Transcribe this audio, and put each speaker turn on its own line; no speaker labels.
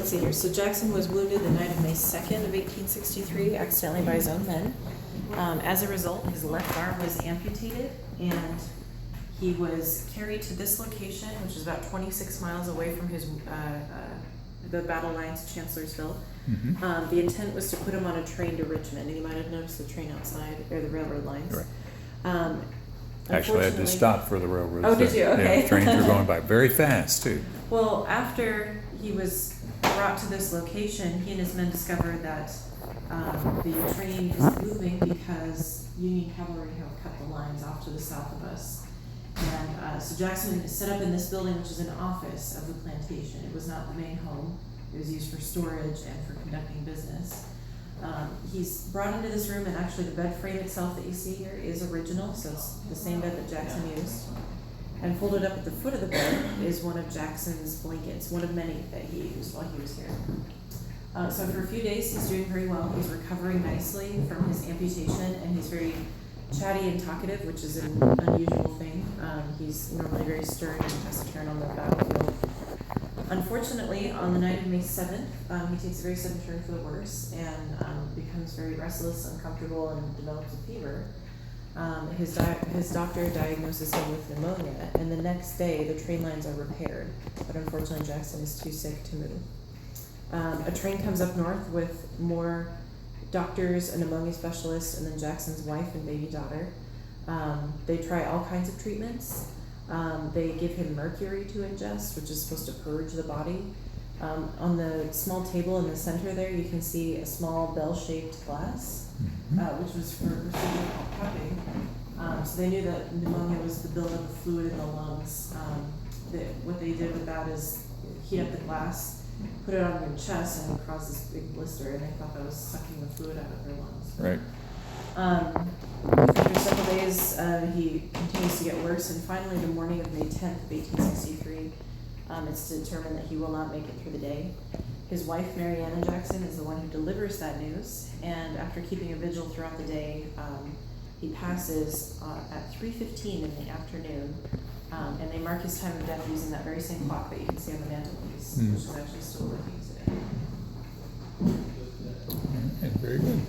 let's see here. So Jackson was wounded the night of May 2nd of 1863, accidentally by his own men. As a result, his left arm was amputated, and he was carried to this location, which is about 26 miles away from his the battle lines, Chancellorsville.
Mm-hmm.
The intent was to put him on a train to Richmond, and you might have noticed the train outside, or the railroad lines.
Right. Actually, I had to stop for the railroad.
Oh, did you? Okay.
Yeah, trains were going by very fast, too.
Well, after he was brought to this location, he and his men discovered that the train is moving because Union cavalry have cut the lines off to the south of us. And so Jackson is set up in this building, which is an office of the plantation. It was not the main home. It was used for storage and for conducting business. He's brought into this room, and actually the bed frame itself that you see here is original, so it's the same bed that Jackson used. And folded up at the foot of the bed is one of Jackson's blankets, one of many that he used while he was here. So for a few days he's doing very well. He's recovering nicely from his amputation, and he's very chatty and talkative, which is an unusual thing. He's normally very stern and taciturn on the battlefield. Unfortunately, on the night of May 7th, he takes a very sudden turn for the worse and becomes very restless, uncomfortable, and develops a fever. His doctor diagnoses him with pneumonia, and the next day the train lines are repaired, but unfortunately Jackson is too sick to move. A train comes up north with more doctors, a pneumonia specialist, and then Jackson's wife and baby daughter. They try all kinds of treatments. They give him mercury to ingest, which is supposed to purge the body. On the small table in the center there, you can see a small bell-shaped glass, which was for procedure called cupping. So they knew that pneumonia was the buildup of fluid in the lungs. What they did with that is heat up the glass, put it on your chest, and it would cause this big blister, and they thought that was sucking the fluid out of their lungs.
Right.
After several days, he continues to get worse, and finally, the morning of May 10th of 1863, it's determined that he will not make it through the day. His wife, Mary Ann Jackson, is the one who delivers that news, and after keeping a vigil throughout the day, he passes at 3:15 in the afternoon, and they mark his time of death using that very same clock that you can see on the mantelpiece, which is actually still working today.
Very good.